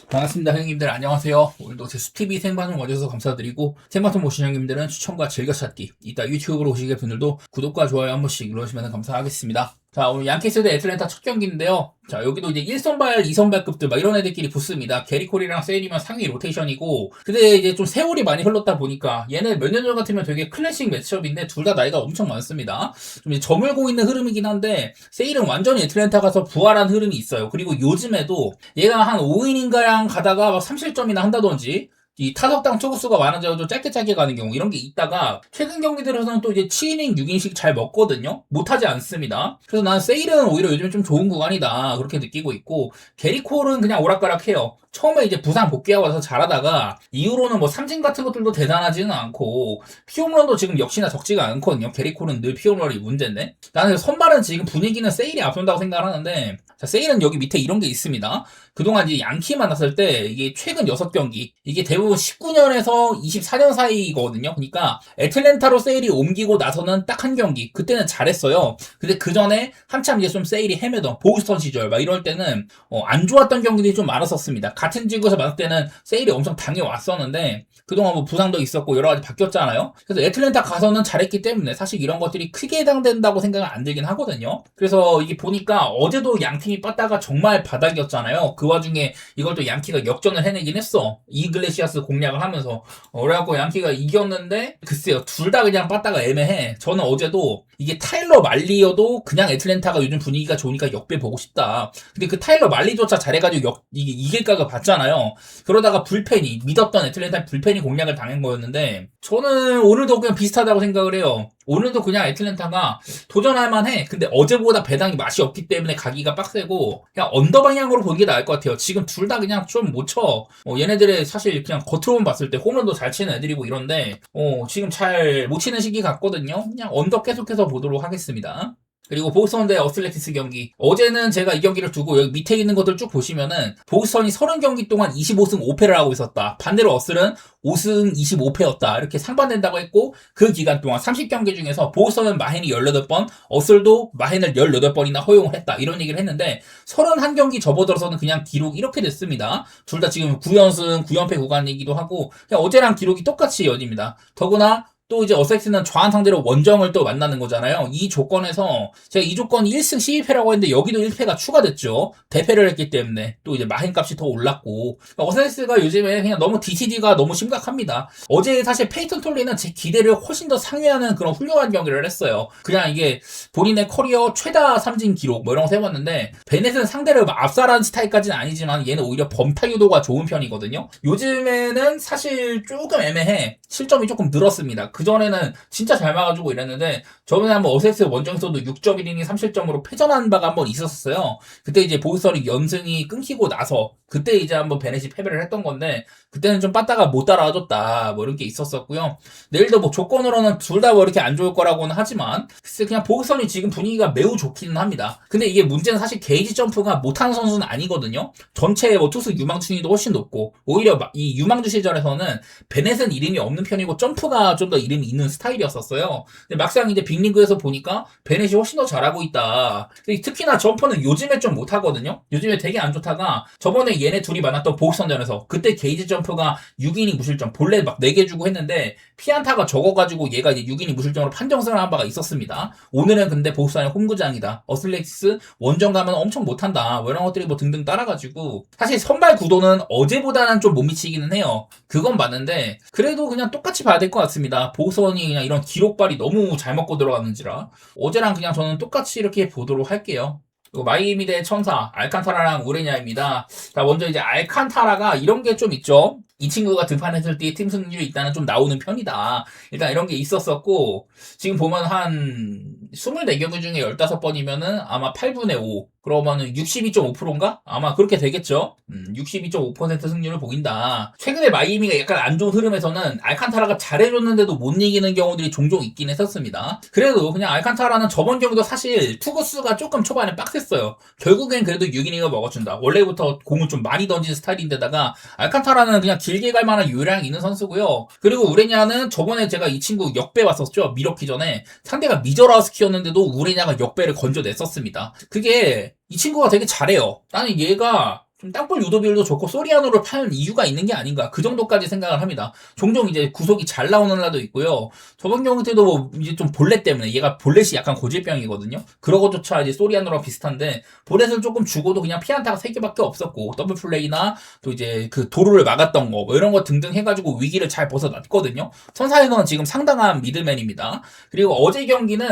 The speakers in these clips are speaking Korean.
반갑습니다, 형님들. 안녕하세요. 오늘도 제 수TV 생방송 와주셔서 감사드리고, 생방송 보신 형님들은 추천과 즐겨찾기, 이따 유튜브로 오시게 분들도 구독과 좋아요 한 번씩 눌러주시면 감사하겠습니다. 자, 오늘 양키스 대 애틀랜타 첫 경기인데요. 자, 여기도 이제 1선발, 2선발급들 막 이런 애들끼리 붙습니다. 게리 콜이랑 세일이면 상위 로테이션이고, 근데 이제 좀 세월이 많이 흘렀다 보니까 얘네 몇 년 전 같으면 되게 클래식 매치업인데 둘 다 나이가 엄청 많습니다. 좀 이제 저물고 있는 흐름이긴 한데, 세일은 완전히 애틀랜타 가서 부활한 흐름이 있어요. 그리고 요즘에도 얘가 한 5이닝가량 가다가 막 3실점이나 한다든지, 이 타석당 투구수가 많아져도 짧게 가는 경우 이런 게 있다가 최근 경기들에서는 또 이제 7이닝 6인씩 잘 먹거든요. 못하지 않습니다. 그래서 난 세일은 오히려 요즘에 좀 좋은 구간이다 그렇게 느끼고 있고, 게리콜은 그냥 오락가락해요. 처음에 이제 부상 복귀하고 나서 잘하다가 이후로는 뭐 삼진 같은 것들도 대단하지는 않고 피홈런도 지금 역시나 적지가 않거든요. 게리콜은 늘 피홈런이 문제인데, 나는 선발은 지금 분위기는 세일이 앞선다고 생각을 하는데, 자, 세일은 여기 밑에 이런 게 있습니다. 그동안 이제 양키 만났을 때 이게 최근 6경기, 이게 대부분 19년에서 24년 사이거든요. 그러니까 애틀랜타로 세일이 옮기고 나서는 딱 한 경기, 그때는 잘했어요. 근데 그 전에 한참 이제 좀 세일이 헤매던 보스턴 시절 막 이럴 때는 안 좋았던 경기들이 좀 많았었습니다. 같은 지구에서 만날 때는 세일이 엄청 당해왔었는데 그동안 뭐 부상도 있었고 여러 가지 바뀌었잖아요. 그래서 애틀랜타 가서는 잘했기 때문에 사실 이런 것들이 크게 해당된다고 생각은 안 들긴 하거든요. 그래서 이게 보니까 어제도 양팀이 빠다가 정말 바닥이었잖아요. 그 와중에 이걸 또 양키가 역전을 해내긴 했어. 이글레시아스 공략을 하면서. 그래갖고 양키가 이겼는데 글쎄요, 둘 다 그냥 빠다가 애매해. 저는 어제도 이게 타일러 말리여도 그냥 애틀랜타가 요즘 분위기가 좋으니까 역배 보고 싶다. 근데 그 타일러 말리조차 잘해가지고 이길까가 봤잖아요. 그러다가 불펜이, 믿었던 애틀랜타 불펜이 공략을 당한 거였는데, 저는 오늘도 그냥 비슷하다고 생각을 해요. 오늘도 그냥 애틀랜타가 도전할 만해. 근데 어제보다 배당이 맛이 없기 때문에 가기가 빡세고, 그냥 언더 방향으로 보는 게 나을 것 같아요. 지금 둘 다 그냥 좀 못 쳐. 얘네들의 사실 그냥 겉으로만 봤을 때 홈런도 잘 치는 애들이고 이런데, 지금 잘 못 치는 시기 같거든요. 그냥 언더 계속해서 보도록 하겠습니다. 그리고 보스턴 대 어슬레티스 경기. 어제는 제가 이 경기를 두고 여기 밑에 있는 것들 쭉 보시면은 보스턴이 30경기 동안 25승 5패를 하고 있었다. 반대로 어슬은 5승 25패였다. 이렇게 상반된다고 했고, 그 기간 동안 30경기 중에서 보스턴은 마헨이 18번, 어슬도 마헨을 18번이나 허용을 했다. 이런 얘기를 했는데 31경기 접어들어서는 그냥 기록 이렇게 됐습니다. 둘 다 지금 9연승 9연패 구간이기도 하고 그냥 어제랑 기록이 똑같이 이어집니다. 더구나 또 이제 어섹스는 좌한 상대로 원정을 또 만나는 거잖아요. 이 조건에서 제가 이 조건이 1승 12패라고 했는데 여기도 1패가 추가됐죠. 대패를 했기 때문에 또 이제 마힌 값이 더 올랐고, 어섹스가 요즘에 그냥 너무 DTD가 너무 심각합니다. 어제 사실 페이턴 톨리는 제 기대를 훨씬 더 상회하는 그런 훌륭한 경기를 했어요. 그냥 이게 본인의 커리어 최다 삼진 기록 뭐 이런 거 세봤는데, 베넷은 상대를 압살하는 스타일까지는 아니지만 얘는 오히려 범타 유도가 좋은 편이거든요. 요즘에는 사실 조금 애매해. 실점이 조금 늘었습니다. 그전에는 진짜 잘 막아주고 이랬는데, 저번에 한번 어섹스 원정에서도 6.1이닝 3실점으로 패전한 바가 한번 있었어요. 그때 이제 보스턴이 연승이 끊기고 나서 그때 이제 한번 베넷이 패배를 했던 건데, 그때는 좀 빠따가 못 따라와줬다 뭐 이런 게 있었었고요. 내일도 뭐 조건으로는 둘 다 뭐 이렇게 안 좋을 거라고는 하지만 글쎄 그냥 보스턴이 지금 분위기가 매우 좋기는 합니다. 근데 이게 문제는 사실 게이지 점프가 못하는 선수는 아니거든요. 전체 뭐 투수 유망 순위도 훨씬 높고, 오히려 이 유망주 시절에서는 베넷은 이름이 없는 편이고 점프가 좀 더 이름이 있는 스타일이었었어요. 근데 막상 이제 빅리그에서 보니까 베넷이 훨씬 더 잘하고 있다. 특히나 점프는 요즘에 좀 못하거든요. 요즘에 되게 안 좋다가 저번에 얘네 둘이 만났던 보스턴전에서 그때 게이지 점프가 6이닝 무실점 본래 막 4개 주고 했는데 피안타가 적어가지고 얘가 이제 6이닝 무실점으로 판정승을 한 바가 있었습니다. 오늘은 근데 보스턴의 홈구장이다. 어슬렉스 원정 가면 엄청 못한다. 뭐 이런 것들이 뭐 등등 따라가지고 사실 선발 구도는 어제보다는 좀 못 미치기는 해요. 그건 맞는데 그래도 그냥 똑같이 봐야 될 것 같습니다. 보스턴이 그냥 이런 기록발이 너무 잘 먹고 들어갔는지라 어제랑 그냥 저는 똑같이 이렇게 보도록 할게요. 그리고 마이애미 대 천사 알칸타라랑 우레냐입니다. 자, 먼저 이제 알칸타라가 이런 게 좀 있죠. 이 친구가 등판했을 때 팀 승률이 일단은 좀 나오는 편이다. 일단 이런 게 있었었고, 지금 보면 한 24경기 중에 15번이면은 아마 8분의 5. 그러면은 62.5%인가? 아마 그렇게 되겠죠? 62.5% 승률을 보인다. 최근에 마이애미가 약간 안 좋은 흐름에서는 알칸타라가 잘해줬는데도 못 이기는 경우들이 종종 있긴 했었습니다. 그래도 그냥 알칸타라는 저번 경기도 사실 투구수가 조금 초반에 빡셌어요. 결국엔 그래도 6이닝을 먹어준다. 원래부터 공을 좀 많이 던지는 스타일인데다가 알칸타라는 그냥 길게 갈 만한 요량이 있는 선수고요. 그리고 우레냐는 저번에 제가 이 친구 역배 왔었죠. 미러키 전에 상대가 미저라스키였는데도 우레냐가 역배를 건져냈었습니다. 그게 이 친구가 되게 잘해요. 나는 얘가 좀 땅볼 유도 비율도 좋고 소리아노를 파는 이유가 있는 게 아닌가 그 정도까지 생각을 합니다. 종종 이제 구속이 잘 나오는 날도 있고요. 저번 경기 때도 뭐 이제 좀 볼넷 때문에 얘가 볼넷이 약간 고질병이거든요. 그러고조차 이제 소리아노랑 비슷한데 볼넷을 조금 주고도 그냥 피안타가 3개밖에 없었고 더블 플레이나 또 이제 그 도루를 막았던 거 뭐 이런 거 등등 해가지고 위기를 잘 벗어났거든요. 천사에서는 지금 상당한 미들맨입니다. 그리고 어제 경기는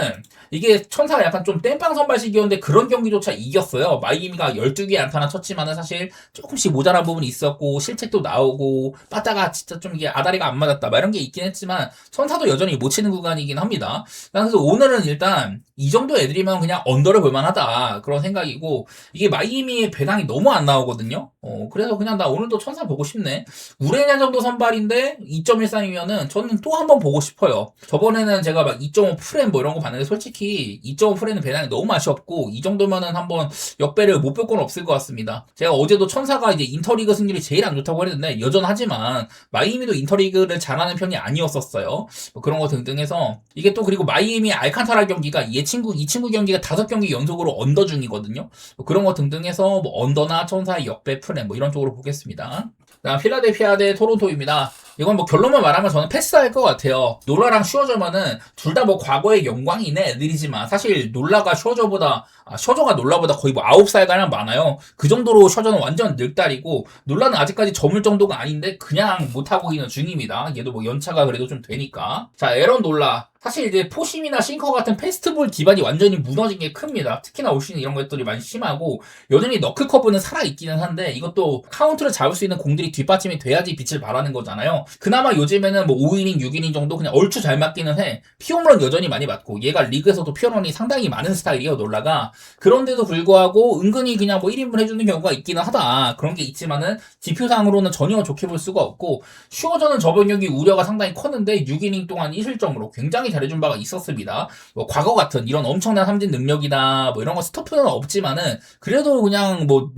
이게 천사가 약간 좀 땜빵 선발식이었는데 그런 경기조차 이겼어요. 마이애미가 12개 안타나 쳤지만은 사실 조금씩 모자란 부분이 있었고 실책도 나오고 빠따가 진짜 좀 이게 아다리가 안 맞았다 막 이런 게 있긴 했지만 천사도 여전히 못 치는 구간이긴 합니다. 그래서 오늘은 일단 이 정도 애들이면 그냥 언더를 볼만하다 그런 생각이고 이게 마이애미의 배당이 너무 안 나오거든요. 그래서 그냥 나 오늘도 천사 보고 싶네. 우레냐 정도 선발인데 2.13이면은 저는 또 한 번 보고 싶어요. 저번에는 제가 막 2.5 프레임 뭐 이런 거 봤는데 솔직히 2.5 프레임은 배당이 너무 아쉬웠고 이 정도면은 한번 역배를 못 볼 건 없을 것 같습니다. 제가 어제도 천사가 이제 인터리그 승률이 제일 안 좋다고 했는데 여전하지만 마이애미도 인터리그를 잘하는 편이 아니었었어요. 뭐 그런 거 등등해서 이게 또 그리고 마이애미 알칸타라 경기가 이 친구 경기가 5경기 연속으로 언더 중이거든요. 뭐 그런 거 등등해서 뭐 언더나 천사의 역배 프레임 뭐 이런 쪽으로 보겠습니다. 다음 필라델피아 대 토론토입니다. 이건 뭐 결론만 말하면 저는 패스할 것 같아요. 놀라랑 슈어저만은 둘 다 뭐 과거의 영광이 있는 애들이지만 사실 놀라가 슈어저보다 셔저가 놀라보다 거의 뭐 9살가량 많아요. 그 정도로 셔저는 완전 늙다리고 놀라는 아직까지 저물 정도가 아닌데 그냥 못하고 있는 중입니다. 얘도 뭐 연차가 그래도 좀 되니까. 자, 에런 놀라. 사실 이제 포심이나 싱커 같은 패스트볼 기반이 완전히 무너진 게 큽니다. 특히나 올 시즌 이런 것들이 많이 심하고 여전히 너클 커브는 살아있기는 한데 이것도 카운트를 잡을 수 있는 공들이 뒷받침이 돼야지 빛을 발하는 거잖아요. 그나마 요즘에는 뭐 5이닝, 6이닝 정도 그냥 얼추 잘 맞기는 해. 피홈런 여전히 많이 맞고 얘가 리그에서도 피홈런이 상당히 많은 스타일이에요. 놀라가. 그런데도 불구하고 은근히 그냥 뭐 1인분 해주는 경우가 있기는 하다. 그런 게 있지만은 지표상으로는 전혀 좋게 볼 수가 없고 슈어저는 저번 경기 우려가 상당히 컸는데 6이닝 동안 1실점으로 굉장히 잘해준 바가 있었습니다. 뭐 과거 같은 이런 엄청난 삼진 능력이다 뭐 이런 거 스토프는 없지만은 그래도 그냥 뭐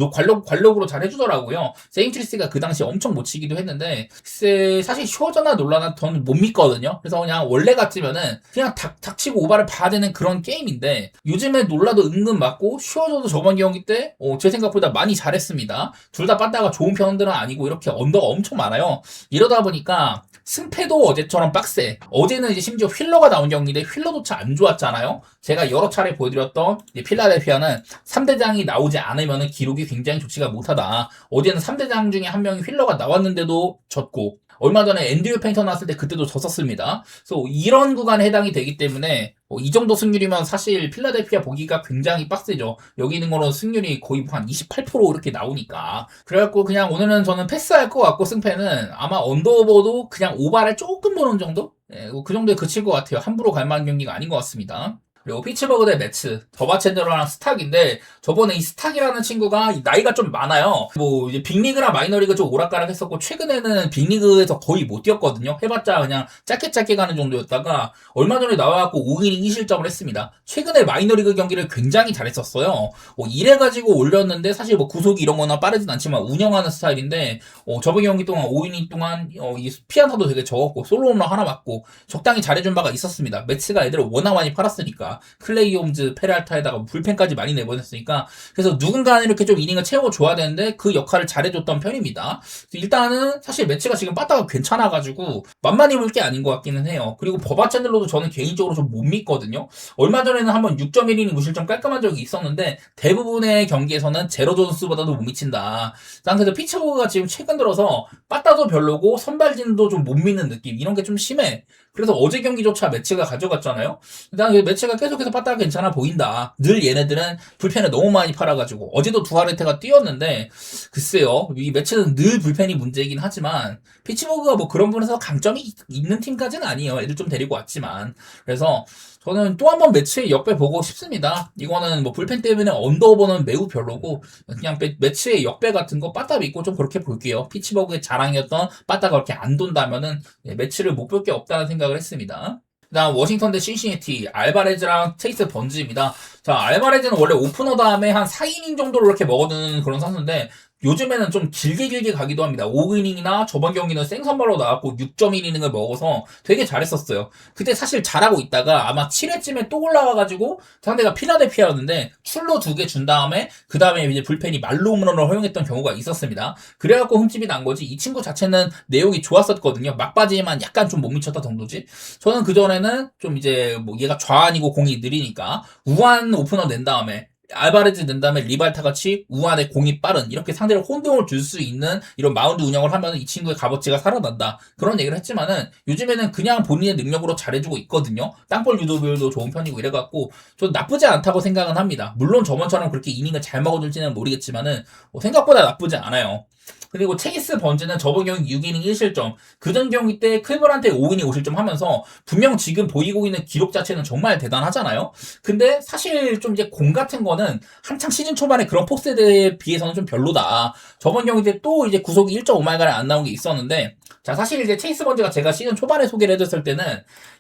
관록으로 잘해주더라고요. 세임트리스가 그 당시 엄청 못 치기도 했는데 글쎄 사실 슈어저나 놀라나 저는 못 믿거든요. 그래서 그냥 원래 같으면은 그냥 닥치고 오바를 봐야 되는 그런 게임인데 요즘에 놀라도 은근 맞고 슈어저도 저번 경기 때 제 생각보다 많이 잘했습니다. 둘 다 빠따가 좋은 편들은 아니고 이렇게 언더가 엄청 많아요. 이러다 보니까 승패도 어제처럼 빡세. 어제는 이제 심지어 휠러가 나온 경기인데 휠러조차 안 좋았잖아요. 제가 여러 차례 보여드렸던 필라델피아는 3대장이 나오지 않으면 기록이 굉장히 좋지가 못하다. 어제는 3대장 중에 한 명이 휠러가 나왔는데도 졌고 얼마 전에 앤드류 페인터 나왔을 때 그때도 졌었습니다. 그래서 이런 구간에 해당이 되기 때문에 이 정도 승률이면 사실 필라델피아 보기가 굉장히 빡세죠. 여기 있는 거는 승률이 거의 한 28% 이렇게 나오니까. 그래갖고 그냥 오늘은 저는 패스할 것 같고 승패는 아마 언더오버도 그냥 오바를 조금 보는 정도? 네, 그 정도에 그칠 것 같아요. 함부로 갈 만한 경기가 아닌 것 같습니다. 그리고 피츠버그 대 매츠, 더바챈더랑 스탁인데 저번에 이 스탁이라는 친구가 나이가 좀 많아요. 뭐 이제 빅리그나 마이너리그 좀 오락가락 했었고 최근에는 빅리그에서 거의 못 뛰었거든요. 해봤자 그냥 짧게 가는 정도였다가 얼마 전에 나와갖고 5이닝 2실점을 했습니다. 최근에 마이너리그 경기를 굉장히 잘했었어요. 이래가지고 올렸는데 사실 뭐 구속이 이런 거나 빠르진 않지만 운영하는 스타일인데 저번 경기 동안 5이닝 동안 이 피안타도 되게 적었고 솔로 홈런 하나 맞고 적당히 잘해준 바가 있었습니다. 매츠가 애들을 워낙 많이 팔았으니까 클레이 홈즈, 페랄타에다가 불펜까지 많이 내보냈으니까 그래서 누군가는 이렇게 좀 이닝을 채워줘야 되는데 그 역할을 잘해줬던 편입니다. 일단은 사실 매치가 지금 빠따가 괜찮아가지고 만만히 볼 게 아닌 것 같기는 해요. 그리고 버바챈들로도 저는 개인적으로 좀 못 믿거든요. 얼마 전에는 한번 6.1이닝 무실점 깔끔한 적이 있었는데 대부분의 경기에서는 제로 존스보다도 못 미친다. 그래서 피츠버그가 지금 최근 들어서 빠따도 별로고 선발진도 좀 못 믿는 느낌 이런 게 좀 심해. 그래서 어제 경기조차 매치가 가져갔잖아요. 일단 매치가 계속해서 빠따가 괜찮아 보인다. 늘 얘네들은 불펜을 너무 많이 팔아가지고 어제도 두아르테가 뛰었는데 글쎄요. 이 매치는 늘 불펜이 문제이긴 하지만 피츠버그가 뭐 그런 부분에서 강점이 있는 팀까지는 아니에요. 애들 좀 데리고 왔지만 그래서 저는 또 한 번 매치의 역배 보고 싶습니다. 이거는 뭐 불펜 때문에 언더오버는 매우 별로고 그냥 매치의 역배 같은 거 빠따 믿고 좀 그렇게 볼게요. 피츠버그의 자랑이었던 빠따가 그렇게 안 돈다면은 매치를 못 볼 게 없다는 생각을 했습니다. 그다음 워싱턴 대 신시내티 알바레즈랑 체이스 번즈입니다. 자, 알바레즈는 원래 오프너 다음에 한 4이닝 정도로 이렇게 먹어두는 그런 선수인데 요즘에는 좀 길게 가기도 합니다. 5이닝이나 저번 경기는 생선발로 나왔고 6.1이닝을 먹어서 되게 잘했었어요. 그때 사실 잘하고 있다가 아마 7회쯤에 또 올라와가지고 상대가 필라델피아였는데 출루 2개 준 다음에 그 다음에 이제 불펜이 말로 홈런을 허용했던 경우가 있었습니다. 그래갖고 흠집이 난 거지. 이 친구 자체는 내용이 좋았었거든요. 막바지에만 약간 좀 못 미쳤다 정도지. 저는 그전에는 좀 이제 뭐 얘가 좌완이고 공이 느리니까 우완 오프너 낸 다음에 알바레즈 낸 다음에 리발타 같이 우한에 공이 빠른 이렇게 상대를 혼동을 줄 수 있는 이런 마운드 운영을 하면 이 친구의 값어치가 살아난다 그런 얘기를 했지만은 요즘에는 그냥 본인의 능력으로 잘해주고 있거든요. 땅볼 유도율도 좋은 편이고 이래갖고 저 나쁘지 않다고 생각은 합니다. 물론 저번처럼 그렇게 이닝을 잘 먹어줄지는 모르겠지만은 생각보다 나쁘지 않아요. 그리고 체기스 번즈는 저번 경기 6이닝 1실점, 그전 경기 때 클벌한테 5이닝 5실점 하면서 분명 지금 보이고 있는 기록 자체는 정말 대단하잖아요. 근데 사실 좀 이제 공 같은 거는 한창 시즌 초반에 그런 포스에 비해서는 좀 별로다. 저번 경기 때 또 이제 구속이 1.5마일간에 안 나온 게 있었는데, 자 사실 이제 체이스 번즈가 제가 시즌 초반에 소개를 해줬을 때는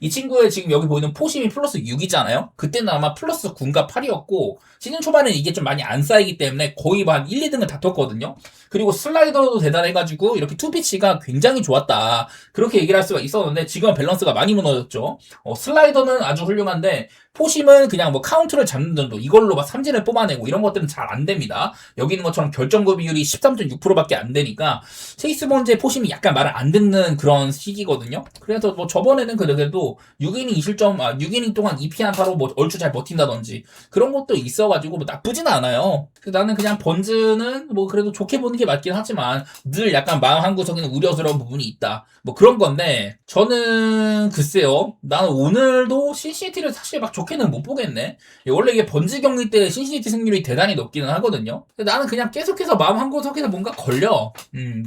이 친구의 지금 여기 보이는 포심이 플러스 6이잖아요. 그때는 아마 플러스 9인가 8이었고 시즌 초반에 이게 좀 많이 안 쌓이기 때문에 거의 한 1, 2등을 다퉜거든요. 그리고 슬라이더도 대단해가지고 이렇게 투피치가 굉장히 좋았다. 그렇게 얘기를 할 수가 있었는데 지금은 밸런스가 많이 무너졌죠. 슬라이더는 아주 훌륭한데 포심은 그냥 뭐 카운트를 잡는 정도 이걸로 막 삼진을 뽑아내고 이런 것들은 잘 안 됩니다. 여기 있는 것처럼 결정구 비율이 13.6%밖에 안 되니까 체이스 번즈의 포심이 약간 말을 안 듣는 그런 시기거든요. 그래서 뭐 저번에는 그래도 6이닝 2실점 6이닝 동안 2피안타로 뭐 얼추 잘 버틴다든지 그런 것도 있어가지고 뭐 나쁘진 않아요. 나는 그냥 번즈는 뭐 그래도 좋게 보는 게 맞긴 하지만 늘 약간 마음 한구석에는 우려스러운 부분이 있다. 뭐 그런 건데 저는 글쎄요. 나는 오늘도 신시티를 사실 막 좋게는 못 보겠네. 원래 이게 번즈 경기 때 신시티 승률이 대단히 높기는 하거든요. 근데 나는 그냥 계속해서 마음 한구석에서 뭔가 걸려.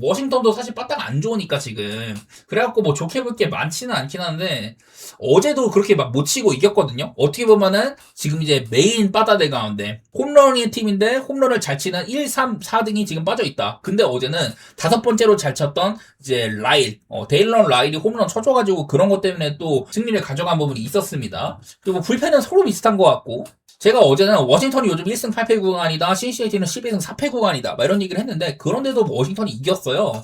워싱턴도 사실 빠딱 안 좋으니까 지금. 그래갖고 뭐 좋게 볼 게 많지는 않긴 한데 어제도 그렇게 막 못 치고 이겼거든요. 어떻게 보면은 지금 이제 메인 빠다대 가운데 홈런의 팀인데 홈런을 잘 치는 1, 3, 4등이 지금 빠져 있다. 근데 어제는 5번째로 잘 쳤던 이제 라일, 데일런 라일이 홈런 쳐줘가지고 그런 것 때문에 또 승리를 가져간 부분이 있었습니다. 그리고 불펜은 서로 비슷한 것 같고 제가 어제는 워싱턴이 요즘 1승 8패 구간이다. 신시티는 12승 4패 구간이다. 막 이런 얘기를 했는데 그런데도 워싱턴이 이겼어요.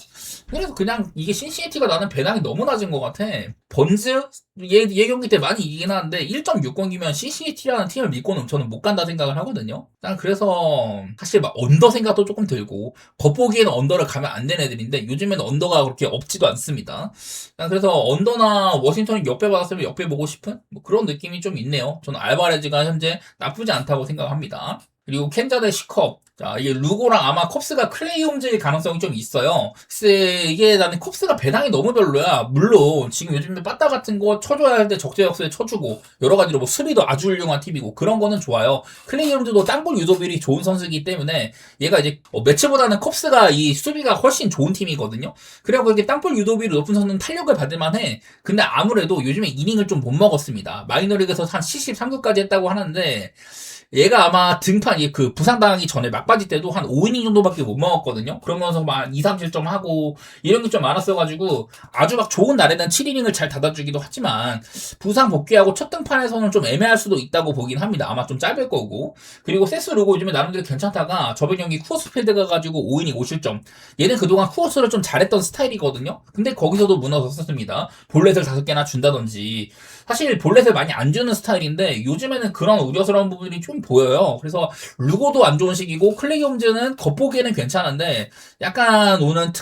그래서 그냥 이게 신시티가 나는 배당이 너무 낮은 것 같아. 번즈? 얘 경기 때 많이 이기긴 하는데 1.6경기면 신시티라는 팀을 믿고는 저는 못 간다 생각을 하거든요. 난 그래서 사실 막 언더 생각도 조금 들고 겉보기에는 언더를 가면 안 되는 애들인데 요즘에는 언더가 그렇게 없지도 않습니다. 난 그래서 언더나 워싱턴이 역배 받았으면 역배 보고 싶은 뭐 그런 느낌이 좀 있네요. 저는 알바레즈가 현재 나쁘지 않다고 생각합니다. 그리고 캔자 대 시컵. 자, 이게 루고랑 아마 컵스가 클레이 홈즈일 가능성이 좀 있어요. 글쎄, 이게 나는 컵스가 배당이 너무 별로야. 물론, 지금 요즘에 빠따 같은 거 쳐줘야 할 때 적재적소에 쳐주고, 여러 가지로 뭐 수비도 아주 훌륭한 팀이고, 그런 거는 좋아요. 클레이 홈즈도 땅볼 유도율이 좋은 선수이기 때문에, 얘가 이제, 매치보다는 컵스가 이 수비가 훨씬 좋은 팀이거든요. 그래갖고 이렇게 땅볼 유도율이 높은 선수는 탄력을 받을만 해. 근데 아무래도 요즘에 이닝을 좀 못 먹었습니다. 마이너리그에서 한 73구까지 했다고 하는데, 얘가 아마 등판, 그 부상당하기 전에 막바지 때도 한 5이닝 정도밖에 못 먹었거든요? 그러면서 막 2, 3실점 하고, 이런 게 좀 많았어가지고, 아주 막 좋은 날에는 7이닝을 잘 닫아주기도 하지만, 부상 복귀하고 첫 등판에서는 좀 애매할 수도 있다고 보긴 합니다. 아마 좀 짧을 거고. 그리고 세스 루고 요즘에 나름대로 괜찮다가, 저번 경기 쿠어스필드 가가지고 5이닝 5실점. 얘는 그동안 쿠어스를 좀 잘했던 스타일이거든요? 근데 거기서도 무너졌었습니다. 볼넷을 5개나 준다든지. 사실 볼넷을 많이 안 주는 스타일인데, 요즘에는 그런 우려스러운 부분이 좀 보여요. 그래서 루고도 안 좋은 시기고 클레이 홈즈는 겉보기에는 괜찮은데 약간 오는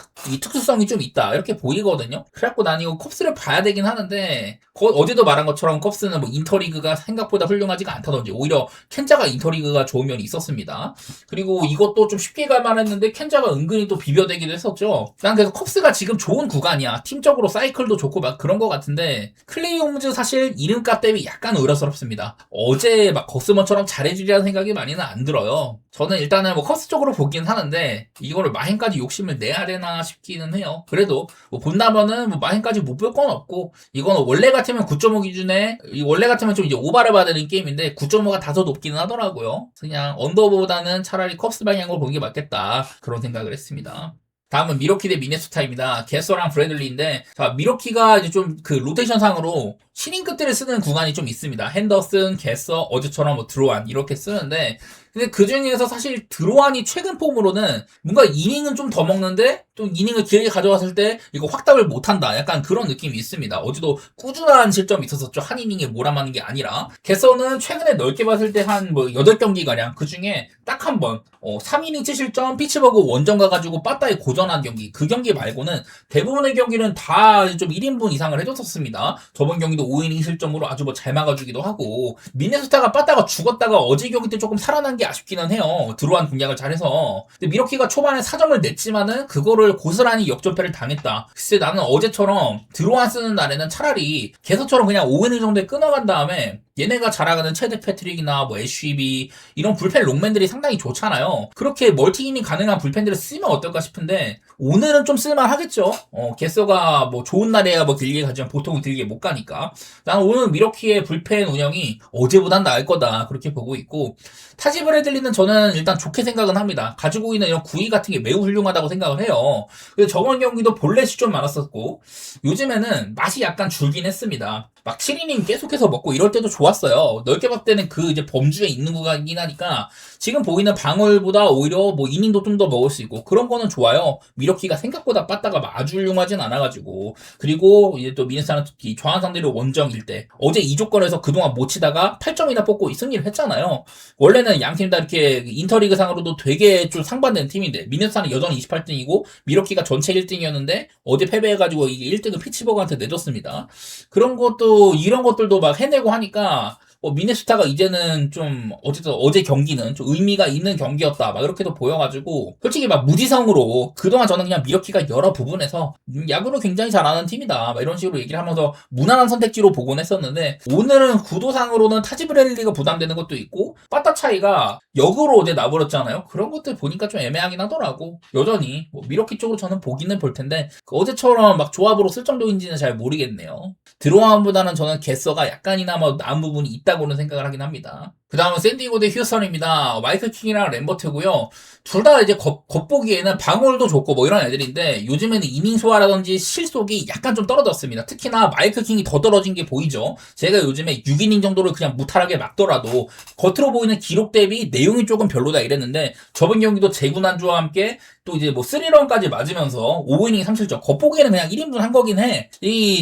특수성이 좀 있다 이렇게 보이거든요. 그래갖고 난 이거 컵스를 봐야 되긴 하는데 어제도 말한 것처럼 컵스는 뭐 인터리그가 생각보다 훌륭하지가 않다든지 오히려 켄자가 인터리그가 좋은 면이 있었습니다. 그리고 이것도 좀 쉽게 갈만했는데 켄자가 은근히 또 비벼대기도 했었죠. 난 그래서 컵스가 지금 좋은 구간이야. 팀적으로 사이클도 좋고 막 그런 것 같은데 클레이 홈즈 사실 이름값 대비 약간 우려스럽습니다. 어제 막 거스먼처럼 잘해주리라는 생각이 많이는 안 들어요. 저는 일단은 뭐 컵스 쪽으로 보긴 하는데 이거를 마행까지 욕심을 내야 되나 싶기는 해요. 그래도 뭐 본다면은 뭐 마행까지 못 볼 건 없고 이거는 원래 같으면 9.5 기준에 원래 같으면 좀 이제 오바를 받아야 되는 게임인데 9.5가 다소 높기는 하더라고요. 그냥 언더보다는 차라리 컵스 방향으로 보는 게 맞겠다 그런 생각을 했습니다. 다음은 미러키 대 미네소타입니다. 게서랑 브래들리인데, 자, 미러키가 이제 좀 그 로테이션 상으로 신인 끝들을 쓰는 구간이 좀 있습니다. 핸더슨, 게서, 어제처럼 뭐 드로안 이렇게 쓰는데, 근데 그 중에서 사실 드로안이 최근 폼으로는 뭔가 이닝은 좀 더 먹는데 좀 이닝을 길게 가져왔을 때 이거 확답을 못한다. 약간 그런 느낌이 있습니다. 어제도 꾸준한 실점이 있었었죠. 한 이닝에 몰아맞는 게 아니라. 개서는 최근에 넓게 봤을 때 한 뭐 8경기가량 그 중에 딱 한 번 3이닝 7실점 피츠버그 원정 가가지고 빠따에 고전한 경기 그 경기 말고는 대부분의 경기는 다 좀 1인분 이상을 해줬었습니다. 저번 경기도 5이닝 실점으로 아주 뭐 잘 막아주기도 하고 미네소타가 빠따가 죽었다가 어제 경기 때 조금 살아난 게 아쉽기는 해요. 드로안 공략을 잘해서. 근데 미러키가 초반에 4점을 냈지만은 그거를 고스란히 역전패를 당했다. 글쎄 나는 어제처럼 드로안 쓰는 날에는 차라리 개서처럼 그냥 5이닝 정도에 끊어간 다음에 얘네가 잘하는 체드 패트릭이나 뭐 애쉬비 이런 불펜 롱맨들이 상당히 좋잖아요. 그렇게 멀티이닝 가능한 불펜들을 쓰면 어떨까 싶은데 오늘은 좀 쓸만하겠죠. 개서가 뭐 좋은 날에야 뭐 길게 가지만 보통은 길게 못 가니까. 난 오늘 미러키의 불펜 운영이 어제보단 나을 거다 그렇게 보고 있고 타지 브래들리는 저는 일단 좋게 생각은 합니다. 가지고 있는 이런 구위 같은 게 매우 훌륭하다고 생각을 해요. 근데 저번 경기도 볼넷이 좀 많았었고 요즘에는 맛이 약간 줄긴 했습니다. 막 7이닝 계속해서 먹고 이럴 때도 좋았어요. 넓게 봤을 때는 그 이제 범주에 있는 거긴 하니까 지금 보이는 방울보다 오히려 뭐 이닝도 좀 더 먹을 수 있고 그런 거는 좋아요. 미러키가 생각보다 빠따가 아주 훌륭하진 않아가지고 그리고 이제 또 미네소타는 특히 좌완 상대로 원정일 때 어제 이 조건에서 그동안 못 치다가 8점이나 뽑고 승리를 했잖아요. 원래는 양 팀 다 이렇게 인터리그 상으로도 되게 좀 상반된 팀인데 미네소타는 여전히 28등이고 미러키가 전체 1등이었는데 어제 패배해가지고 이게 1등을 피츠버그한테 내줬습니다. 그런 것도 이런 것들도 막 해내고 하니까 미네소타가 이제는 좀 어쨌든 어제 경기는 좀 의미가 있는 경기였다 막 이렇게도 보여가지고 솔직히 막 무지성으로 그동안 저는 그냥 미러키가 여러 부분에서 야구를 굉장히 잘하는 팀이다 막 이런 식으로 얘기를 하면서 무난한 선택지로 보곤 했었는데 오늘은 구도상으로는 타지 브래들리가 부담되는 것도 있고 빠따 차이가 역으로 어제 나버렸잖아요. 그런 것들 보니까 좀 애매하긴 하더라고. 여전히 미러키 쪽으로 저는 보기는 볼 텐데 어제처럼 막 조합으로 쓸 정도인지는 잘 모르겠네요. 드로안보다는 저는 개서가 약간이나마 나은 부분이 있다고는 생각을 하긴 합니다. 그 다음은 샌디에고 대 휴스턴입니다. 마이클 킹이랑 램버트고요. 둘 다 이제 겉보기에는 방울도 좋고 뭐 이런 애들인데 요즘에는 이닝 소화라든지 실속이 약간 좀 떨어졌습니다. 특히나 마이클 킹이 더 떨어진 게 보이죠. 제가 요즘에 6이닝 정도를 그냥 무탈하게 막더라도 겉으로 보이는 기록 대비 내용이 조금 별로다 이랬는데 저번 경기도 제구난주와 함께 또 이제 뭐 3런까지 맞으면서 5이닝 3실점 겉보기에는 그냥 1인분 한 거긴 해.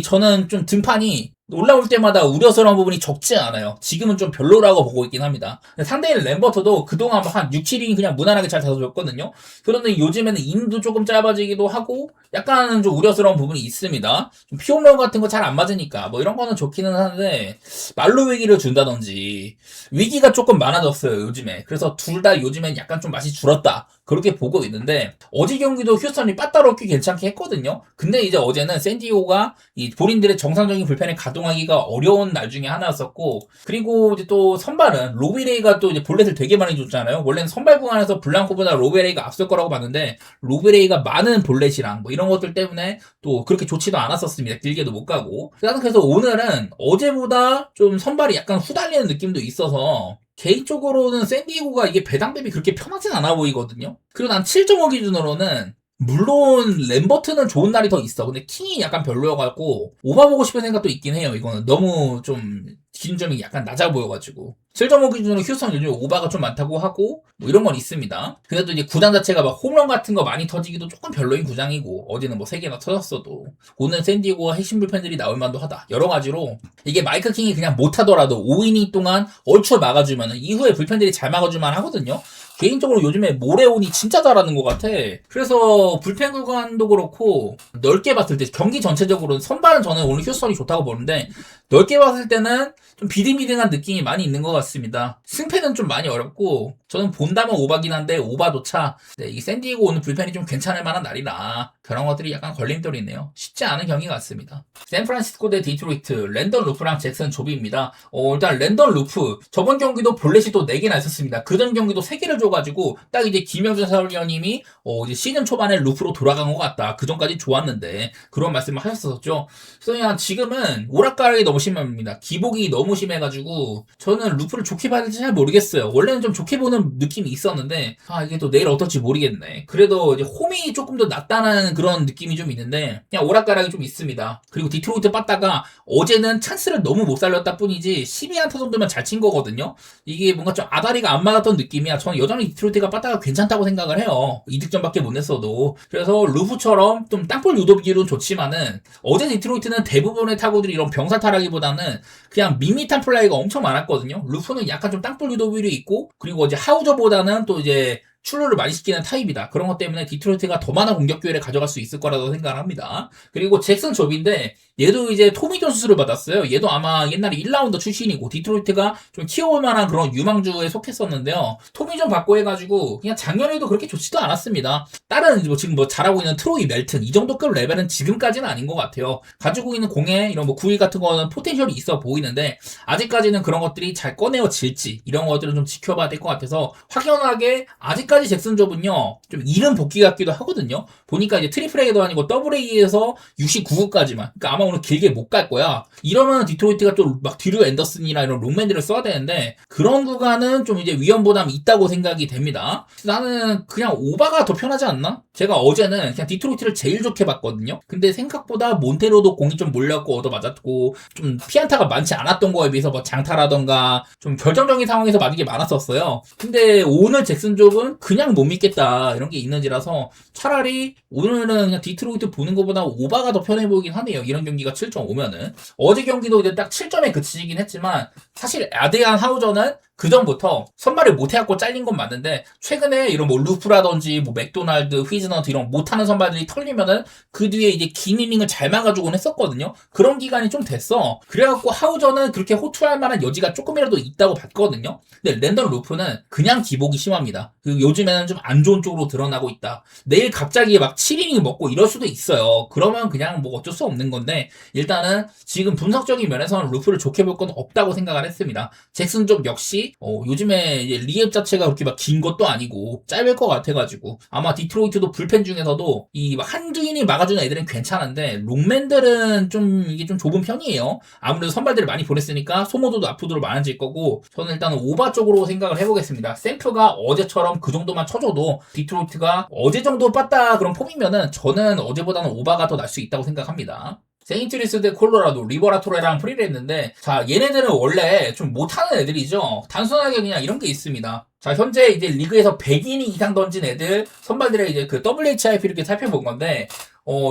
저는 좀 등판이 올라올 때마다 우려스러운 부분이 적지 않아요. 지금은 좀 별로라고 보고 있긴 합니다. 상대인 램버터도 그동안 한 6, 7이닝 그냥 무난하게 잘 다뤄줬거든요. 그런데 요즘에는 인도 조금 짧아지기도 하고 약간 좀 우려스러운 부분이 있습니다. 좀 피홈런 같은 거 잘 안 맞으니까 뭐 이런 거는 좋기는 하는데 말로 위기를 준다든지 위기가 조금 많아졌어요 요즘에. 그래서 둘 다 요즘엔 약간 좀 맛이 줄었다 그렇게 보고 있는데 어제 경기도 휴스턴이 빠따롭게 괜찮게 했거든요. 근데 이제 어제는 샌디에고가 이 본인들의 정상적인 불펜을 가동하기가 어려운 날 중에 하나였었고 그리고 이제 또 선발은 로베레이가 또 이제 볼넷을 되게 많이 줬잖아요. 원래는 선발 구간에서 블랑코보다 로베레이가 앞설 거라고 봤는데 로베레이가 많은 볼넷이랑 뭐 이런 것들 때문에 또 그렇게 좋지도 않았었습니다. 길게도 못 가고. 그래서 오늘은 어제보다 좀 선발이 약간 후달리는 느낌도 있어서 개인적으로는 샌디에고가 이게 배당 대비 그렇게 편하진 않아 보이거든요. 그리고 난 7.5 기준으로는 물론 램버트는 좋은 날이 더 있어. 근데 킹이 약간 별로여갖고 오바보고 싶은 생각도 있긴 해요. 이거는 너무 좀 기준점이 약간 낮아 보여가지고 7.5 기준으로 휴스턴 요즘 오바가 좀 많다고 하고 뭐 이런 건 있습니다. 그래도 이제 구단 자체가 막 홈런 같은 거 많이 터지기도 조금 별로인 구장이고 어제는 뭐 3개나 터졌어도 오늘 샌디에고가 핵심 불펜들이 나올 만도 하다. 여러 가지로 이게 마이클 킹이 그냥 못하더라도 5이닝 동안 얼추 막아주면 이후에 불펜들이 잘 막아주만 하거든요. 개인적으로 요즘에 모레온이 진짜 잘하는 것 같아. 그래서 불펜 구간도 그렇고 넓게 봤을 때 경기 전체적으로는 선발은 저는 오늘 휴스턴이 좋다고 보는데 넓게 봤을 때는 좀 비등비등한 느낌이 많이 있는 것 같습니다. 승패는 좀 많이 어렵고 저는 본다면 오바긴 한데 오바조차 이 샌디에고 오늘 불펜이 좀 괜찮을 만한 날이라 그런 것들이 약간 걸림돌이 있네요. 쉽지 않은 경기 같습니다. 샌프란시스코 대 디트로이트 랜던 루프랑 잭슨 조비입니다. 일단 랜던 루프 저번 경기도 볼넷이 또 4개나 있었습니다. 그전 경기도 3개를 줘가지고 딱 이제 김영준 사위원님이 이제 시즌 초반에 루프로 돌아간 것 같다. 그 전까지 좋았는데 그런 말씀을 하셨었죠. 그래서 그냥 지금은 오락가락이 너무 심합니다. 기복이 너무 심해가지고 저는 루프를 좋게 봐야 될지 잘 모르겠어요. 원래는 좀 좋게 보는 느낌이 있었는데 이게 또 내일 어떨지 모르겠네. 그래도 이제 홈이 조금 더 낫다는 하는 그런 느낌이 좀 있는데 그냥 오락가락이 좀 있습니다. 그리고 디트로이트 빠따가 어제는 찬스를 너무 못 살렸다 뿐이지 12안타 정도면 잘 친 거거든요. 이게 뭔가 좀 아다리가 안 맞았던 느낌이야. 저는 여전히 디트로이트가 빠따가 괜찮다고 생각을 해요. 2득점밖에 못 냈어도. 그래서 루프처럼 좀 땅볼 유도기로는 좋지만은 어제 디트로이트는 대부분의 타구들이 이런 병살타라기보다는 그냥 밋밋한 플라이가 엄청 많았거든요. 루프는 약간 좀 땅볼 유도비도 있고 그리고 이제 하우저보다는 또 이제 출루를 많이 시키는 타입이다. 그런 것 때문에 디트로이트가 더 많은 공격 기회를 가져갈 수 있을 거라고 생각을 합니다. 그리고 잭슨 조비인데 얘도 이제 토미존 수술을 받았어요. 얘도 아마 옛날에 1라운드 출신이고 디트로이트가 좀 키워올 만한 그런 유망주에 속했었는데요. 토미존 받고 해가지고 그냥 작년에도 그렇게 좋지도 않았습니다. 다른 뭐 지금 뭐 잘하고 있는 트로이 멜튼 이 정도급 레벨은 지금까지는 아닌 것 같아요. 가지고 있는 공에 이런 뭐 구위 같은 거는 포텐셜이 있어 보이는데 아직까지는 그런 것들이 잘 꺼내어질지 이런 것들은 좀 지켜봐야 될 것 같아서 확연하게 아직까지 잭슨 좁은요 좀 이른 복귀 같기도 하거든요. 보니까 이제 트리플 A도 아니고 더블 A에서 69구까지만 그러니까 아마 오늘 길게 못 갈 거야. 이러면 디트로이트가 또 막 뒤로 앤더슨이나 이런 롱맨들을 써야 되는데 그런 구간은 좀 이제 위험부담이 있다고 생각이 됩니다. 나는 그냥 오바가 더 편하지 않나? 제가 어제는 그냥 디트로이트를 제일 좋게 봤거든요. 근데 생각보다 몬테로도 공이 좀 몰렸고 얻어맞았고 좀 피안타가 많지 않았던 거에 비해서 뭐 장타라던가 좀 결정적인 상황에서 맞은 게 많았었어요. 근데 오늘 잭슨 좁은 그냥 못 믿겠다 이런 게 있는지라서 차라리 오늘은 그냥 디트로이트 보는 것보다 오바가 더 편해 보이긴 하네요. 이런 경기가 7.5면은 어제 경기도 이제 딱 7점에 그치긴 했지만 사실 아드리안 하우저는 그 전부터 선발을 못해갖고 잘린 건 맞는데 최근에 이런 뭐 루프라든지 뭐 맥도날드, 휘즈너트 이런 못하는 선발들이 털리면은 그 뒤에 이제 긴 이닝을 잘 막아주곤 했었거든요. 그런 기간이 좀 됐어. 그래갖고 하우저는 그렇게 호투할 만한 여지가 조금이라도 있다고 봤거든요. 근데 랜던 루프는 그냥 기복이 심합니다. 요즘에는 좀 안 좋은 쪽으로 드러나고 있다. 내일 갑자기 막 7이닝 먹고 이럴 수도 있어요. 그러면 그냥 뭐 어쩔 수 없는 건데 일단은 지금 분석적인 면에서는 루프를 좋게 볼 건 없다고 생각을 했습니다. 잭슨 쪽 역시 요즘에 이제 리앱 자체가 그렇게 막 긴 것도 아니고 짧을 것 같아가지고 아마 디트로이트도 불펜 중에서도 이 막 한두 이닝 막아주는 애들은 괜찮은데 롱맨들은 좀 이게 좀 좁은 편이에요. 아무래도 선발들을 많이 보냈으니까 소모도도 앞으로 많아질 거고 저는 일단은 오바 쪽으로 생각을 해보겠습니다. 샘프가 어제처럼 그 정도만 쳐줘도 디트로이트가 어제 정도 빴다 그런 폼이면은 저는 어제보다는 오바가 더 날 수 있다고 생각합니다. 세인트루이스 대 콜로라도, 리버라토레랑 프리를 했는데 자 얘네들은 원래 좀 못하는 애들이죠. 단순하게 그냥 이런 게 있습니다. 자 현재 이제 리그에서 100이닝 이상 던진 애들 선발들의 이제 그 WHIP 이렇게 살펴본 건데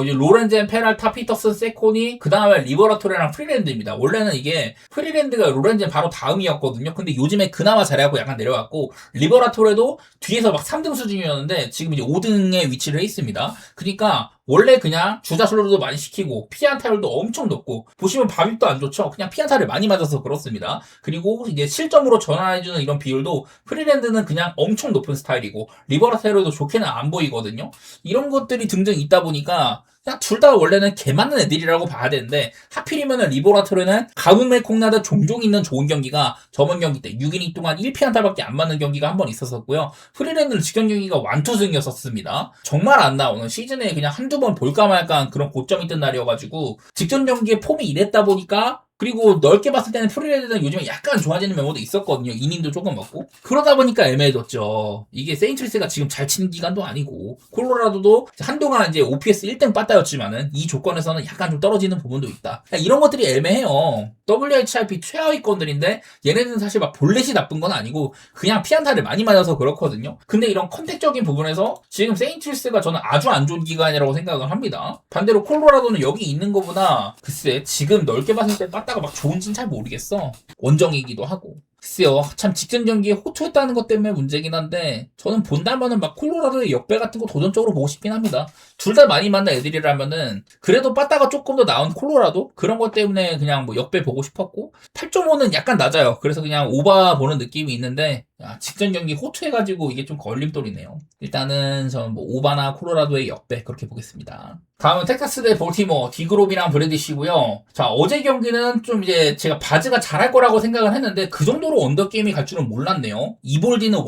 이제 로렌젠, 페랄타, 피터슨, 세코니, 그 다음에 리버라토레랑 프리랜드입니다. 원래는 이게 프리랜드가 로렌젠 바로 다음이었거든요. 근데 요즘에 그나마 잘하고 약간 내려왔고, 리버라토레도 뒤에서 막 3등 수준이었는데, 지금 이제 5등에 위치를 해 있습니다. 그러니까, 원래 그냥 주자슬로도 많이 시키고, 피안타율도 엄청 높고, 보시면 밥입도 안 좋죠? 그냥 피안타를 많이 맞아서 그렇습니다. 그리고 이제 실점으로 전환해주는 이런 비율도, 프리랜드는 그냥 엄청 높은 스타일이고, 리버라토레도 좋게는 안 보이거든요. 이런 것들이 등등 있다 보니까, 그냥 둘 다 원래는 개 맞는 애들이라고 봐야 되는데 하필이면은 리보라토르는 가뭄에 콩나듯 종종 있는 좋은 경기가 저번 경기 때 6이닝 동안 1피안타밖에 안 맞는 경기가 한 번 있었었고요. 프리랜드는 직전 경기가 완투승이었었습니다. 정말 안 나오는 시즌에 그냥 한두 번 볼까 말까 한 그런 고점이 뜬 날이어가지고 직전 경기에 폼이 이랬다 보니까 그리고 넓게 봤을 때는 프리랜드는 요즘에 약간 좋아지는 면모도 있었거든요. 이닝도 조금 먹고. 그러다 보니까 애매해졌죠. 이게 세인트루이스가 지금 잘 치는 기간도 아니고 콜로라도도 한동안 이제 OPS 1등 빠따였지만은 이 조건에서는 약간 좀 떨어지는 부분도 있다. 이런 것들이 애매해요. WHIP 최하위권들인데 얘네들은 사실 막 볼넷이 나쁜 건 아니고 그냥 피안타를 많이 맞아서 그렇거든요. 근데 이런 컨택적인 부분에서 지금 세인트루이스가 저는 아주 안 좋은 기간이라고 생각을 합니다. 반대로 콜로라도는 여기 있는 것보다 글쎄 지금 넓게 봤을 때 빠따 막 좋은지는 잘 모르겠어. 원정이기도 하고. 글쎄요. 참 직전 경기에 호투했다는 것 때문에 문제긴 한데 저는 본다면은 막 콜로라도의 역배 같은 거 도전적으로 보고 싶긴 합니다. 둘 다 많이 만난 애들이라면은 그래도 빠따가 조금 더 나은 콜로라도 그런 것 때문에 그냥 뭐 역배 보고 싶었고 8.5는 약간 낮아요. 그래서 그냥 오바 보는 느낌이 있는데 직전 경기 호투해가지고 이게 좀 걸림돌이네요. 일단은 저는 뭐 오바나 콜로라도의 역배 그렇게 보겠습니다. 다음은 텍사스 대 볼티모어 디그롬이랑 브래디시고요. 자 어제 경기는 좀 이제 제가 바즈가 잘할 거라고 생각을 했는데 그 정도로 언더게임이 갈 줄은 몰랐네요. 이볼디는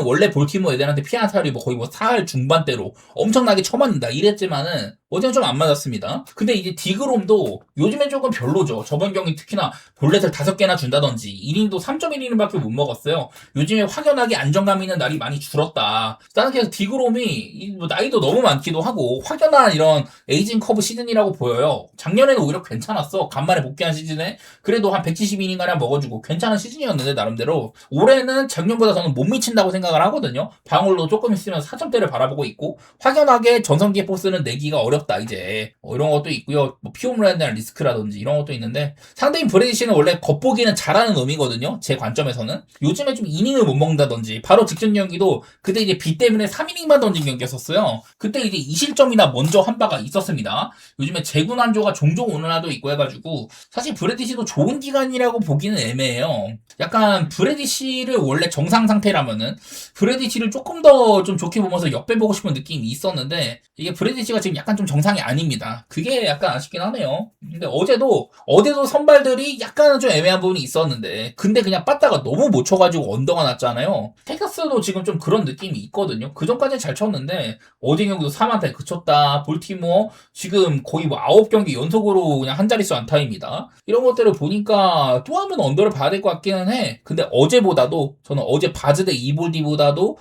원래 볼티모어 애들한테 피안타율이 뭐 거의 뭐 4할 중반대로 엄청나게 쳐맞는다 이랬지만은 어제는 좀 안 맞았습니다. 근데 이제 디그롬도 요즘에 조금 별로죠. 저번 경기 특히나 볼넷을 5개나 준다든지 이닝도 3.1이닝밖에 못 먹었어요. 요즘에 확연하게 안정감 있는 날이 많이 줄었다. 나는 그래서 디그롬이 뭐 나이도 너무 많기도 하고 확연한 이런 에이징 커브 시즌이라고 보여요. 작년에는 오히려 괜찮았어. 간만에 복귀한 시즌에 그래도 한 170이닝 가량 먹어주고 괜찮은 시즌이었는데 나름대로 올해는 작년보다 저는 못 미친다고 생각을 하거든요. 방울로 조금 있으면 4점대를 바라보고 있고 확연하게 전성기의 포스는 내기가 어렵다 이제 이런 것도 있고요. 뭐 피홈런에 대한 리스크라든지 이런 것도 있는데 상대인 브레디시는 원래 겉보기는 잘하는 놈이거든요. 제 관점에서는 요즘에 좀 이닝을 못 먹는다든지 바로 직전 경기도 그때 이제 비 때문에 3이닝만 던진 경기였었어요. 그때 이제 2실점이나 먼저 한 바가 있었습니다. 요즘에 재군안조가 종종 오는 날도 있고 해가지고 사실 브레디시도 좋은 기간이라고 보기는 애매해요. 약간 브레디시를 원래 정상 상태라면은 브레디시를 조금 더 좀 좋게 보면서 역배보고 싶은 느낌이 있었는데 이게 브레디시가 지금 약간 좀 정상이 아닙니다. 그게 약간 아쉽긴 하네요. 근데 어제도 선발들이 약간은 좀 애매한 부분이 있었는데 근데 그냥 빠따가 너무 못 쳐가지고 언더가 났잖아요. 텍사스도 지금 좀 그런 느낌이 있거든요. 그 전까지는 잘 쳤는데 어제 경기도 3안타에 그쳤다. 볼티모어 지금 거의 뭐 9경기 연속으로 그냥 한 자릿수 안타입니다. 이런 것들을 보니까 또 한 번 언더를 봐야 될 것 같기는 해. 근데 어제보다도 저는 어제 바즈 대 이볼디보다도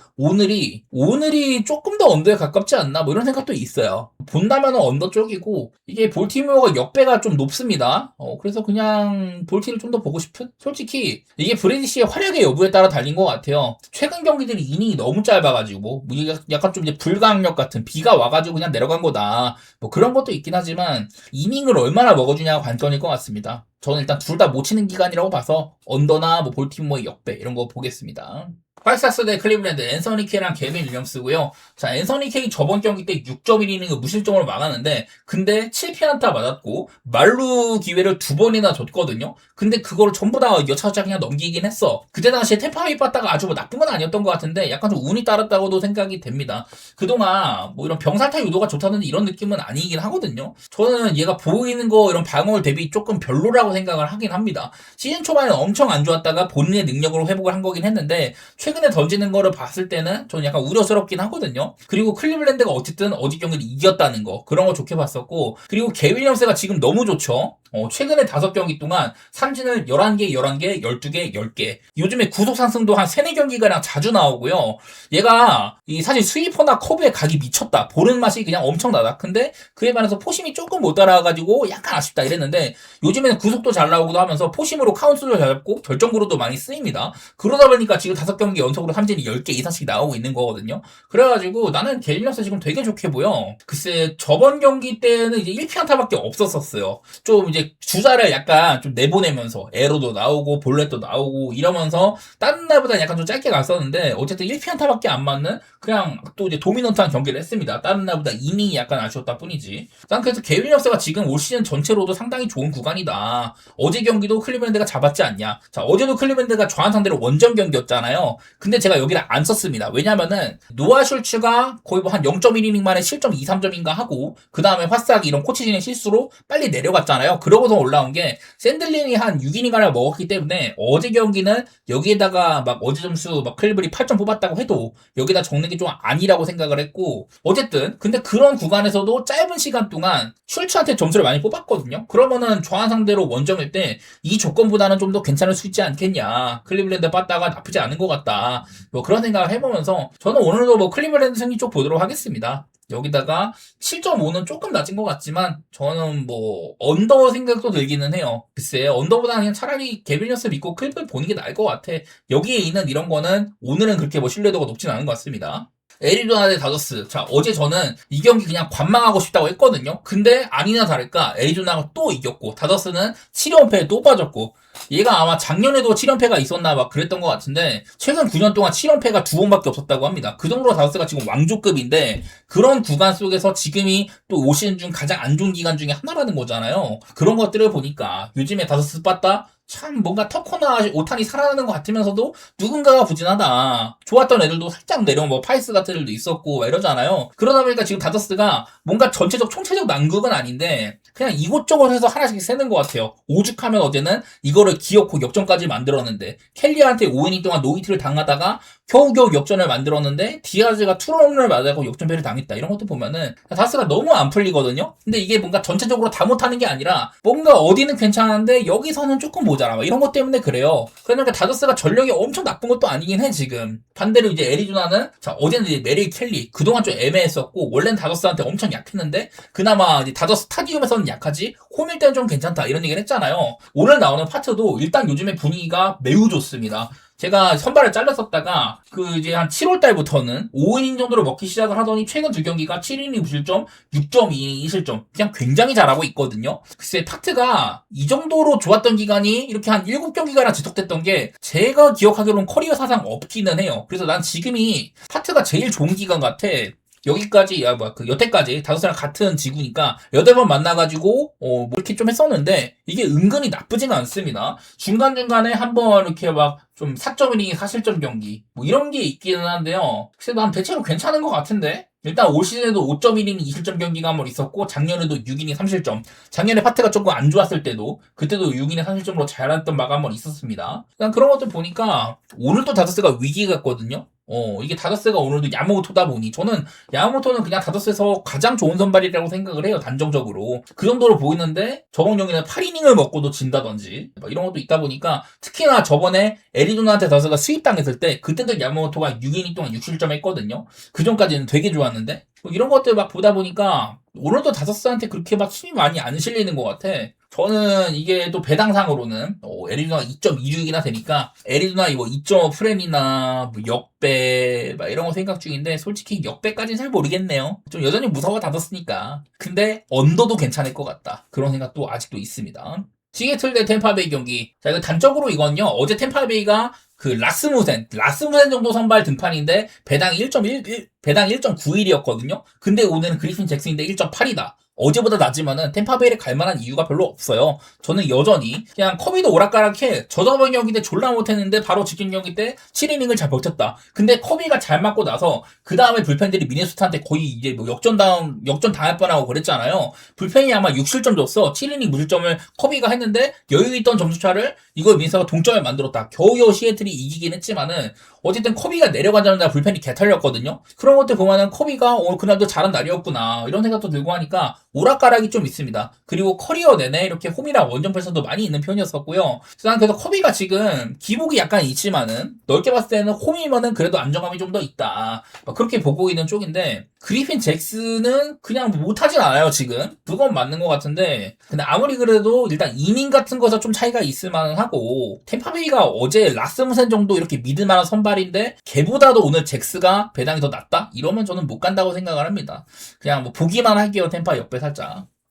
오늘이 조금 더 언더에 가깝지 않나 뭐 이런 생각도 있어요. 본다면 언더 쪽이고 이게 볼티모어가 역배가 좀 높습니다. 그래서 그냥 볼티를 좀 더 보고 싶은? 솔직히 이게 브레디시의 활약의 여부에 따라 달린 것 같아요. 최근 경기들이 이닝이 너무 짧아가지고 뭐 약간 좀 이제 불가항력 같은 비가 와가지고 그냥 내려간 거다. 뭐 그런 것도 있긴 하지만 이닝을 얼마나 먹어주냐가 관건일 것 같습니다. 저는 일단 둘 다 못 치는 기간이라고 봐서 언더나 뭐 볼티모어의 역배 이런 거 보겠습니다. 화이트삭스 대 클리블랜드 앤서니 케이랑 개빈 윌리엄스고요. 자, 앤서니 케이 저번 경기 때 6.1이닝을 무실점으로 막았는데 근데 7피안타 맞았고 말루 기회를 2번이나 줬거든요. 근데 그거를 전부 다 여차저차 그냥 넘기긴 했어. 그때 당시에 템파베이 빠따가 아주 뭐 나쁜 건 아니었던 것 같은데 약간 좀 운이 따랐다고도 생각이 됩니다. 그동안 뭐 이런 병살타 유도가 좋다는 이런 느낌은 아니긴 하거든요. 저는 얘가 보이는 거 이런 방어율 대비 조금 별로라고 생각을 하긴 합니다. 시즌 초반에는 엄청 안 좋았다가 본인의 능력으로 회복을 한 거긴 했는데 최근에 던지는 거를 봤을 때는 저는 약간 우려스럽긴 하거든요. 그리고 클리블랜드가 어쨌든 어제 경기를 이겼다는 거 그런 거 좋게 봤었고 그리고 개 윌리엄스가 지금 너무 좋죠. 최근에 5경기 동안 삼진을 11개, 11개, 12개, 10개. 요즘에 구속 상승도 한 3, 4경기가량 자주 나오고요. 얘가 사실 스위퍼나 커브에 각이 미쳤다. 보는 맛이 그냥 엄청나다. 근데 그에 반해서 포심이 조금 못 따라와가지고 약간 아쉽다 이랬는데 요즘에는 구속도 잘 나오기도 하면서 포심으로 카운트도 잘 잡고 결정구로도 많이 쓰입니다. 그러다 보니까 지금 5경기 연속으로 삼진이 10개 이상씩 나오고 있는 거거든요. 그래가지고 나는 갤리너스 지금 되게 좋게 보여. 글쎄 저번 경기 때는 이제 1피안타밖에 없었어요. 좀 이제 주자를 약간 좀 내보내면서 에러도 나오고 볼넷도 나오고 이러면서 다른 날보다 약간 좀 짧게 갔었는데 어쨌든 1피안타밖에 안 맞는 그냥 또 이제 도미넌트한 경기를 했습니다. 다른 날보다 이닝이 약간 아쉬웠다 뿐이지. 난 그래서 개윌리엄스가 지금 올 시즌 전체로도 상당히 좋은 구간이다. 어제 경기도 클리블랜드가 잡았지 않냐. 자 어제도 클리블랜드가 저한 상대로 원정 경기였잖아요. 근데 제가 여기를 안 썼습니다. 왜냐면은 노아 슐츠가 거의 뭐 한 0.1이닝 만에 실점 2, 3점인가 하고 그 다음에 화싹 이런 코치진의 실수로 빨리 내려갔잖아요. 그러고서 올라온 게 샌들링이 한 6이닝가량 먹었기 때문에 어제 경기는 여기에다가 막 어제 점수 막 클리블이 8점 뽑았다고 해도 여기다 적는 게 좀 아니라고 생각을 했고 어쨌든 근데 그런 구간에서도 짧은 시간 동안 슐츠한테 점수를 많이 뽑았거든요. 그러면은 좌한 상대로 원정일 때 이 조건보다는 좀 더 괜찮을 수 있지 않겠냐. 클리블랜드 빠따가 나쁘지 않은 것 같다. 뭐 그런 생각을 해보면서 저는 오늘도 뭐 클리블랜드 승리 쪽 보도록 하겠습니다. 여기다가 7.5는 조금 낮은 것 같지만 저는 뭐 언더 생각도 들기는 해요. 글쎄 언더보다는 그냥 차라리 개빌리언스 믿고 클립을 보는 게 나을 것 같아. 여기에 있는 이런 거는 오늘은 그렇게 뭐 신뢰도가 높진 않은 것 같습니다. 애리조나 대 다저스. 자, 어제 저는 이 경기 그냥 관망하고 싶다고 했거든요. 근데 아니나 다를까 애리조나가 또 이겼고 다저스는 7연패에 또 빠졌고 얘가 아마 작년에도 7연패가 있었나 막 그랬던 것 같은데 최근 9년 동안 7연패가 2번밖에 없었다고 합니다. 그 정도로 다저스가 지금 왕조급인데 그런 구간 속에서 지금이 또 올 시즌 중 가장 안 좋은 기간 중에 하나라는 거잖아요. 그런 것들을 보니까 요즘에 다저스 빠따 참 뭔가 터코나 오탄이 살아나는 것 같으면서도 누군가가 부진하다. 좋았던 애들도 살짝 내려온 뭐 파이스 같은 애들도 있었고 이러잖아요. 그러다 보니까 지금 다저스가 뭔가 전체적 총체적 난국은 아닌데 그냥 이곳저곳 해서 하나씩 세는 것 같아요. 오죽하면 어제는 이거를 기어코 역전까지 만들었는데 켈리한테 5이닝 동안 노히트를 당하다가 겨우겨우 역전을 만들었는데 디아즈가 투런을 맞아서 역전패를 당했다. 이런 것도 보면은 다스가 너무 안 풀리거든요. 근데 이게 뭔가 전체적으로 다 못하는 게 아니라 뭔가 어디는 괜찮은데 여기서는 조금 모자라. 이런 것 때문에 그래요. 그러니까 다저스가 전력이 엄청 나쁜 것도 아니긴 해 지금. 반대로 이제 애리조나는 자 어제는 이제 메릴 켈리 그동안 좀 애매했었고 원래는 다저스한테 엄청 약했는데 그나마 이제 다저스 스타디움에서는 약하지 홈일 때는 좀 괜찮다 이런 얘기를 했잖아요. 오늘 나오는 파트도 일단 요즘에 분위기가 매우 좋습니다. 제가 선발을 잘랐었다가 그 이제 한 7월 달부터는 5이닝 정도로 먹기 시작을 하더니 최근 두 경기가 7이닝 무실점, 6.2이닝 2실점 그냥 굉장히 잘하고 있거든요. 글쎄 파트가 이 정도로 좋았던 기간이 이렇게 한 7경기가나 지속됐던 게 제가 기억하기로는 커리어 사상 없기는 해요. 그래서 난 지금이 파트가 제일 좋은 기간 같아. 여기까지, 여태까지 5사람 같은 지구니까 8번 만나가지고, 뭐 이렇게 좀 했었는데, 이게 은근히 나쁘지는 않습니다. 중간중간에 한번 이렇게 막 좀 4.1이닝 4실점 경기, 뭐 이런 게 있기는 한데요. 글쎄, 난 대체로 괜찮은 것 같은데? 일단 올 시즌에도 5.1이닝 2실점 경기가 한번 있었고, 작년에도 6이닝 3실점. 작년에 파트가 조금 안 좋았을 때도, 그때도 6이닝 3실점으로 잘했던 바가 한번 있었습니다. 일단 그런 것들 보니까, 오늘도 다저스가 위기 같거든요? 이게 다저스가 오늘도 야마모토다 보니 저는 야마모토는 그냥 다저스에서 가장 좋은 선발이라고 생각을 해요. 단정적으로. 그 정도로 보이는데 저번 경기는 8이닝을 먹고도 진다든지 이런 것도 있다 보니까 특히나 저번에 애리조나한테 다저스가 스윕당했을 때 그때도 야마모토가 6이닝 동안 6실점 했거든요. 그 전까지는 되게 좋았는데 이런 것들 막 보다 보니까 오늘도 다저스한테 그렇게 막 힘이 많이 안 실리는 것 같아. 저는 이게 또 배당상으로는 애리조나가 2.26이나 되니까 애리조나 이거 2.5 프렌이나 뭐 역배 막 이런 거 생각 중인데 솔직히 역배까지는 잘 모르겠네요. 좀 여전히 무서워 다졌으니까. 근데 언더도 괜찮을 것 같다. 그런 생각도 아직도 있습니다. 시애틀 대 템파베이 경기. 자, 이거 단적으로 이건요. 어제 템파베이가 그 라스무센 정도 선발 등판인데 배당 1.91이었거든요. 근데 오늘은 그리핀 잭슨인데 1.8이다. 어제보다 낮지만은 템파베이를 갈만한 이유가 별로 없어요. 저는 여전히 그냥 커비도 오락가락해. 저저번 경기 때 졸라 못했는데 바로 직전 경기 때 7이닝을 잘 버텼다. 근데 커비가 잘 맞고 나서 그 다음에 불펜들이 미네소타한테 거의 이제 뭐 역전 당할 뻔하고 그랬잖아요. 불펜이 아마 6실점 줬어. 7이닝 무실점을 커비가 했는데 여유 있던 점수차를 이걸 미네소타가 동점을 만들었다. 겨우겨우 시애틀이 이기긴 했지만은 어쨌든 커비가 내려가자마자 불펜이 개털렸거든요. 그런 것들 보면은 커비가 그날도 잘한 날이었구나 이런 생각도 들고 하니까 오락가락이 좀 있습니다. 그리고 커리어 내내 이렇게 홈이랑 원정패에서도 많이 있는 편이었었고요. 그래서 커비가 지금 기복이 약간 있지만은 넓게 봤을 때는 홈이면은 그래도 안정감이 좀 더 있다. 그렇게 보고 있는 쪽인데 그리핀 잭슨은 그냥 못하진 않아요 지금. 그건 맞는 것 같은데 근데 아무리 그래도 일단 이닝 같은 거에서 좀 차이가 있을 만은 하고 템파베이가 어제 라스무센 정도 이렇게 믿을만한 선발인데 걔보다도 오늘 잭스가 배당이 더 낫다? 이러면 저는 못 간다고 생각을 합니다. 그냥 뭐 보기만 할게요 템파 역배 살짝.